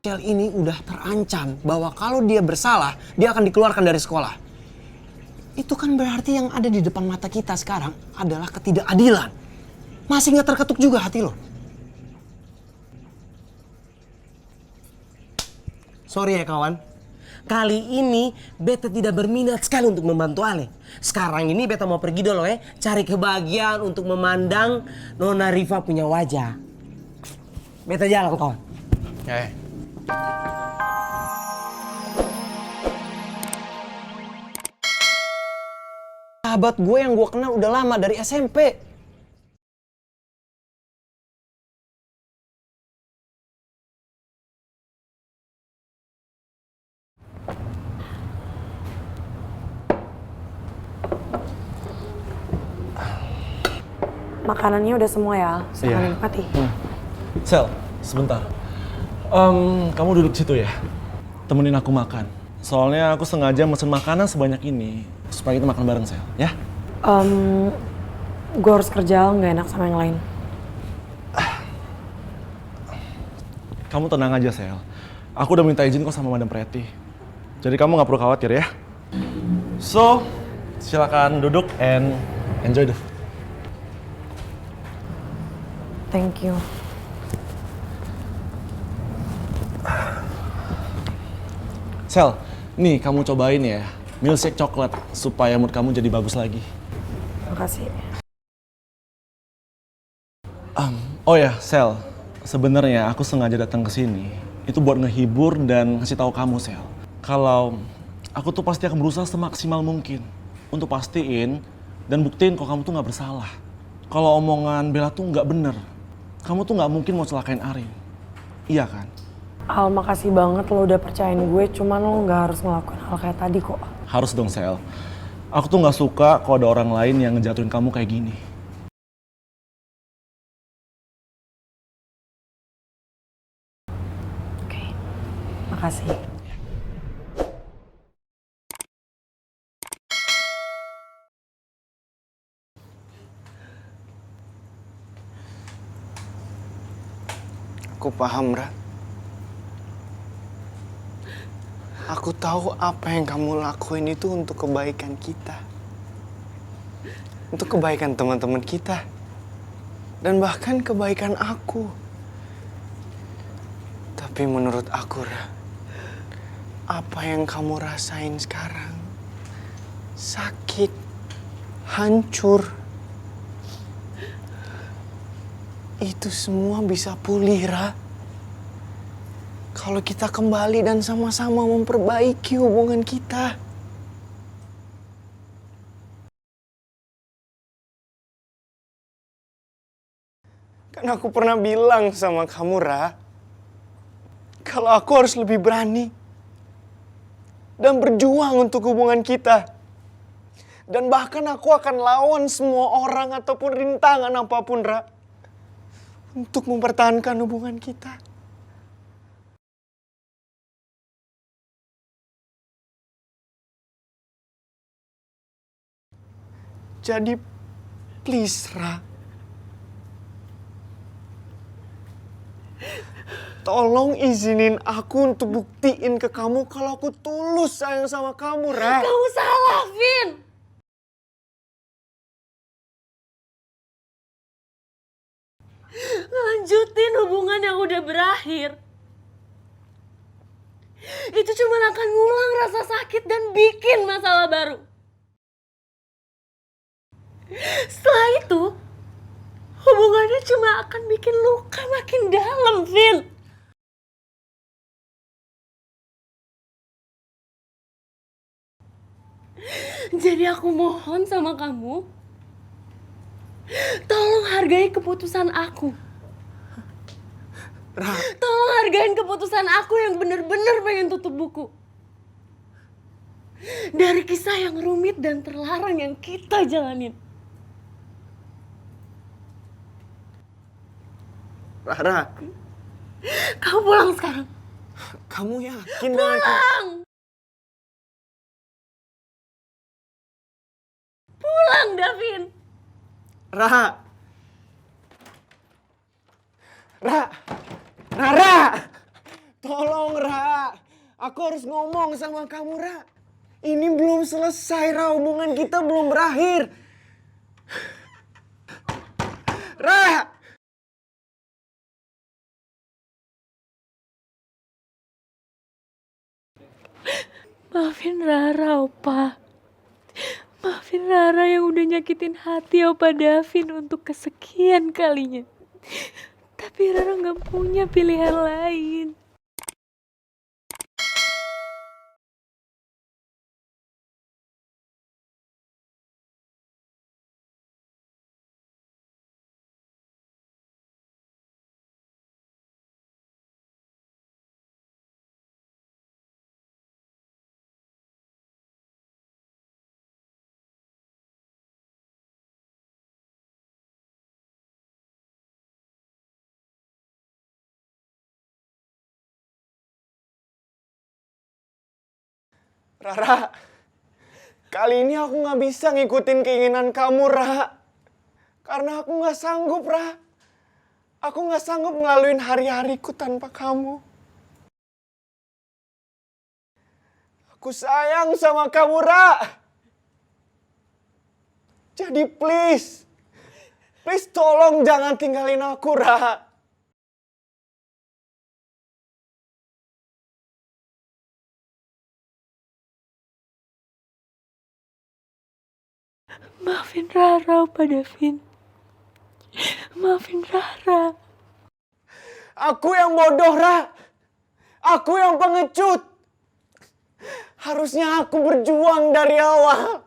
Shell ini udah terancam bahwa kalau dia bersalah, dia akan dikeluarkan dari sekolah. Itu kan berarti yang ada di depan mata kita sekarang adalah ketidakadilan. Masih nggak terketuk juga hati lo? Sorry ya kawan. Kali ini beta tidak berminat sekali untuk membantu Ale. Sekarang ini beta mau pergi dulu cari kebahagiaan untuk memandang Nona Riva punya wajah. Beta jalan kawan. Sahabat gue yang gue kenal udah lama dari SMP. Makanannya udah semua ya, silahkan nikmati. Sel, sebentar. Kamu duduk situ ya, temenin aku makan. Soalnya aku sengaja mesen makanan sebanyak ini supaya kita makan bareng, Sel, ya? Gue harus kerja, nggak enak sama yang lain. Kamu tenang aja, Sel. Aku udah minta izin kok sama Madam Pretty. Jadi kamu nggak perlu khawatir ya. So, silakan duduk and enjoy the food. Thank you. Sel, nih kamu cobain ya, milkshake coklat supaya mood kamu jadi bagus lagi. Makasih. Oh ya, Sel, sebenarnya aku sengaja datang ke sini itu buat ngehibur dan ngasih tahu kamu, Sel. Kalau aku tuh pasti akan berusaha semaksimal mungkin untuk pastiin dan buktiin kalau kamu tuh nggak bersalah. Kalau omongan Bella tuh nggak bener, kamu tuh nggak mungkin mau celakain Arin. Iya kan? Al, makasih banget lo udah percayain gue, cuman lo nggak harus ngelakuin hal kayak tadi kok. Harus dong, Sel. Aku tuh nggak suka kalau ada orang lain yang ngejatuhin kamu kayak gini. Oke, makasih. Aku paham, Ra. Aku tahu apa yang kamu lakuin itu untuk kebaikan kita. Untuk kebaikan teman-teman kita. Dan bahkan kebaikan aku. Tapi menurut aku, Ra, apa yang kamu rasain sekarang sakit, hancur. Itu semua bisa pulih, Ra. Kalau kita kembali dan sama-sama memperbaiki hubungan kita. Kan aku pernah bilang sama kamu, Ra, kalau aku harus lebih berani dan berjuang untuk hubungan kita. Dan bahkan aku akan lawan semua orang ataupun rintangan apapun, Ra, untuk mempertahankan hubungan kita. Jadi, please, Ra. Tolong izinin aku untuk buktiin ke kamu kalau aku tulus sayang sama kamu, Ra. Kamu salah, Vin! Ngelanjutin hubungan yang udah berakhir. Itu cuma akan ngulang rasa sakit dan bikin masalah baru. Setelah itu, hubungannya cuma akan bikin luka makin dalam, Vin. Jadi aku mohon sama kamu, tolong hargai keputusan aku. Ra. Tolong hargain keputusan aku yang bener-bener pengen tutup buku. Dari kisah yang rumit dan terlarang yang kita jalanin. Ra. Kamu pulang sekarang. Kamu yakin dengan aku? Pulang! Pulang, Davin! Ra. Ra. Ra. Tolong, Ra. Aku harus ngomong sama kamu, Ra. Ini belum selesai, Ra. Hubungan kita belum berakhir. Ra! Maafin Rara, Opa. Maafin Rara yang udah nyakitin hati Opa Davin untuk kesekian kalinya. Tapi Rara gak punya pilihan lain. Rara, kali ini aku gak bisa ngikutin keinginan kamu, Ra. Karena aku gak sanggup, Ra. Aku gak sanggup ngelaluin hari-hariku tanpa kamu. Aku sayang sama kamu, Ra. Jadi please tolong jangan tinggalin aku, Ra. Maafin Rara, Opa Davin. Maafin Rara. Aku yang bodoh, Ra. Aku yang pengecut. Harusnya aku berjuang dari awal.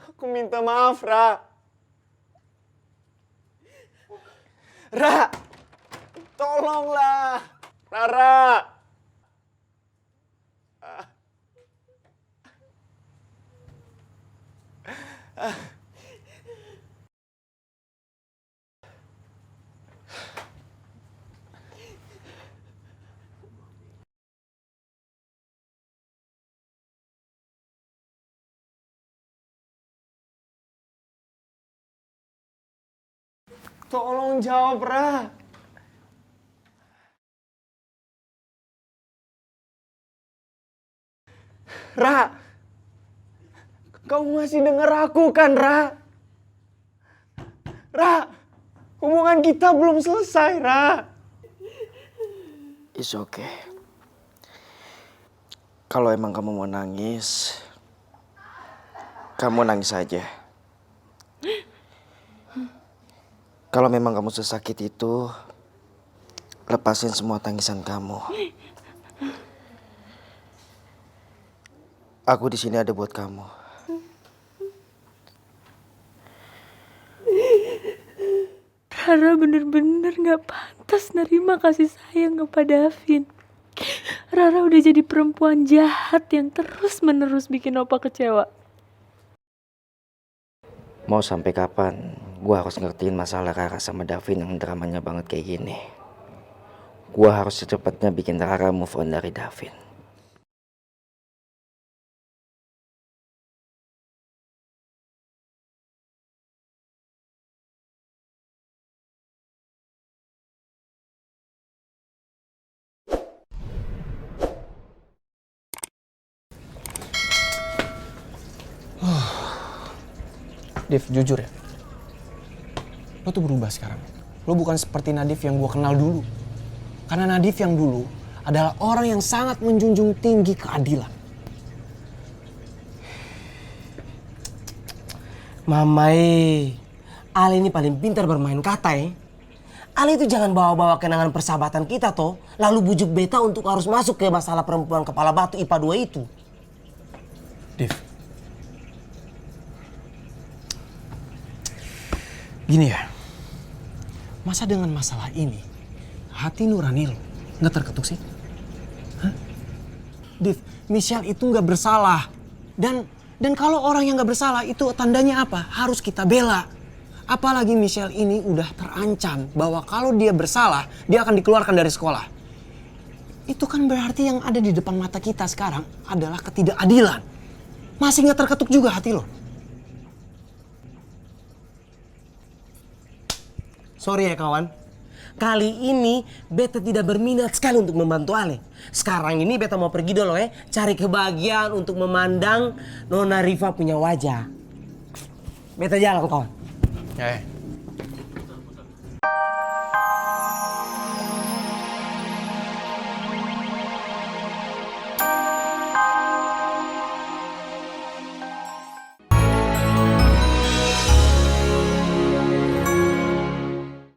Aku minta maaf, Ra. Ra, tolonglah. Rara. Tolong jawab, Ra. Ra, kamu masih denger aku kan, Ra? Ra, hubungan kita belum selesai, Ra. It's okay. Kalau emang kamu mau nangis, kamu nangis aja. Kalau memang kamu sesakit itu, lepasin semua tangisan kamu. Aku di sini ada buat kamu. Rara bener-bener gak pantas nerima kasih sayang kepada Davin. Rara udah jadi perempuan jahat yang terus-menerus bikin Opa kecewa. Mau sampai kapan gua harus ngertiin masalah Rara sama Davin yang dramanya banget kayak gini? Gua harus secepatnya bikin Rara move on dari Davin. Div, jujur ya, lo tuh berubah sekarang. Lo bukan seperti Nadif yang gue kenal dulu. Karena Nadif yang dulu adalah orang yang sangat menjunjung tinggi keadilan. Mamai, Ale ini paling pintar bermain kata ya. Ale itu jangan bawa-bawa kenangan persahabatan kita toh, lalu bujuk beta untuk harus masuk ke masalah perempuan kepala batu IPA 2 itu. Div, gini ya, masa dengan masalah ini hati nurani lo nggak terketuk sih? Hah? Div, Michelle itu nggak bersalah dan kalau orang yang nggak bersalah itu tandanya apa? Harus kita bela. Apalagi Michelle ini udah terancam bahwa kalau dia bersalah dia akan dikeluarkan dari sekolah. Itu kan berarti yang ada di depan mata kita sekarang adalah ketidakadilan. Masih nggak terketuk juga hati lo? Sorry ya kawan, Kali ini beta tidak berminat sekali untuk membantu Ale. Sekarang ini beta mau pergi dulu cari kebahagiaan untuk memandang Nona Riva punya wajah. Beta jalan kawan. Ya,